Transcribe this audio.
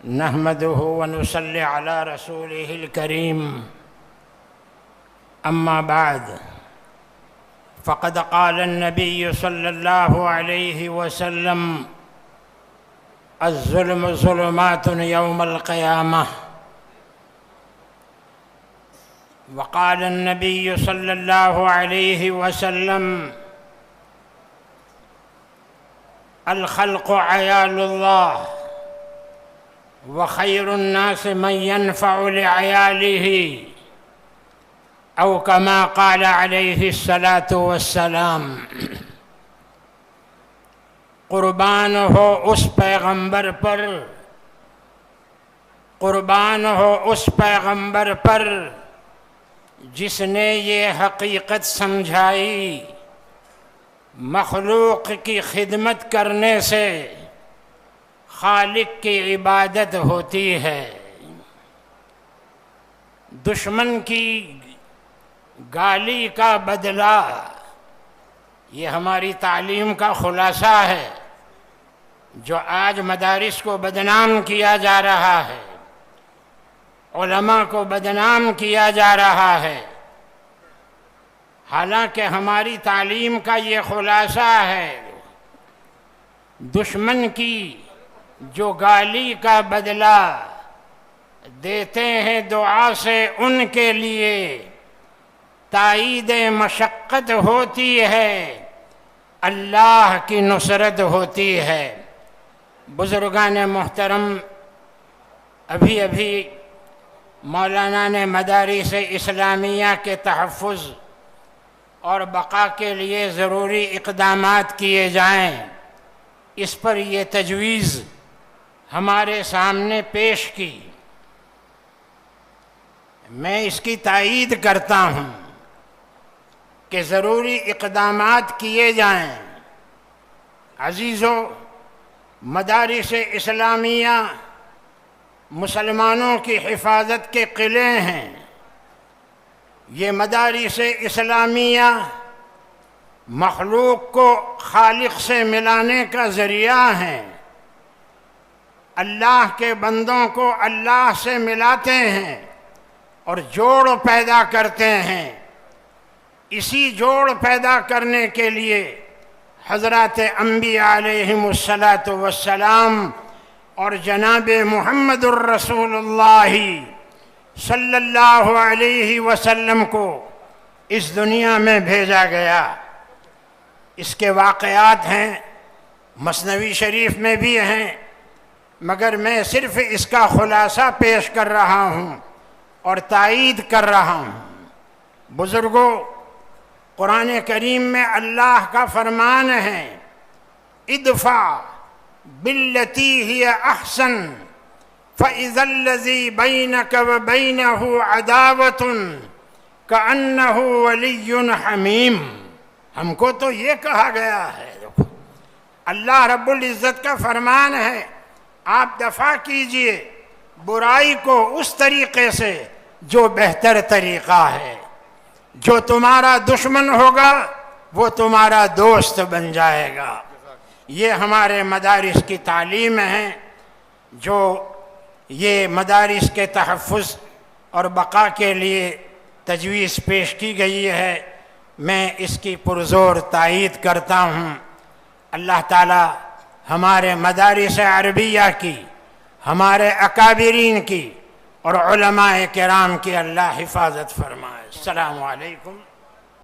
نحمده ونصلي على رسوله الكريم. أما بعد، فقد قال النبي صلى الله عليه وسلم: الظلم ظلمات يوم القيامة. وقال النبي صلى الله عليه وسلم: الخلق عيال الله، وخير الناس من ينفع لعياله، او كما قال علیہ الصلاۃ والسلام۔ قربان ہو اس پیغمبر پر، قربان ہو اس پیغمبر پر جس نے یہ حقیقت سمجھائی، مخلوق کی خدمت کرنے سے خالق کی عبادت ہوتی ہے۔ دشمن کی گالی کا بدلہ، یہ ہماری تعلیم کا خلاصہ ہے جو آج مدارس کو بدنام کیا جا رہا ہے، علماء کو بدنام کیا جا رہا ہے۔ حالانکہ ہماری تعلیم کا یہ خلاصہ ہے، دشمن کی جو گالی کا بدلہ دیتے ہیں دعا سے ان کے لیے تائید مشقت ہوتی ہے، اللہ کی نصرت ہوتی ہے۔ بزرگان محترم، ابھی مولانا نے مدارس اسلامیہ کے تحفظ اور بقا کے لیے ضروری اقدامات کیے جائیں، اس پر یہ تجویز ہمارے سامنے پیش کی۔ میں اس کی تائید کرتا ہوں کہ ضروری اقدامات کیے جائیں۔ عزیزو، مدارس اسلامیہ مسلمانوں کی حفاظت کے قلعے ہیں۔ یہ مدارس اسلامیہ مخلوق کو خالق سے ملانے کا ذریعہ ہیں، اللہ کے بندوں کو اللہ سے ملاتے ہیں اور جوڑ پیدا کرتے ہیں۔ اسی جوڑ پیدا کرنے کے لیے حضرات انبیاء علیہم السلام اور جناب محمد الرسول اللہ صلی اللہ علیہ وسلم کو اس دنیا میں بھیجا گیا۔ اس کے واقعات ہیں، مثنوی شریف میں بھی ہیں، مگر میں صرف اس کا خلاصہ پیش کر رہا ہوں اور تائید کر رہا ہوں۔ بزرگوں، قرآن کریم میں اللہ کا فرمان ہے: ادفع باللتی ہی احسن فاذا الذی بینک وبینہ عداوۃ کأنہ ولی حمیم۔ ہم کو تو یہ کہا گیا ہے، اللہ رب العزت کا فرمان ہے، آپ دفع کیجئے برائی کو اس طریقے سے جو بہتر طریقہ ہے۔ جو تمہارا دشمن ہوگا وہ تمہارا دوست بن جائے گا۔ یہ ہمارے مدارس کی تعلیم ہے جو یہ مدارس کے تحفظ اور بقا کے لیے تجویز پیش کی گئی ہے۔ میں اس کی پرزور تائید کرتا ہوں۔ اللہ تعالی ہمارے مدارس عربیہ کی، ہمارے اکابرین کی اور علماء کرام کی اللہ حفاظت فرمائے۔ السلام علیکم۔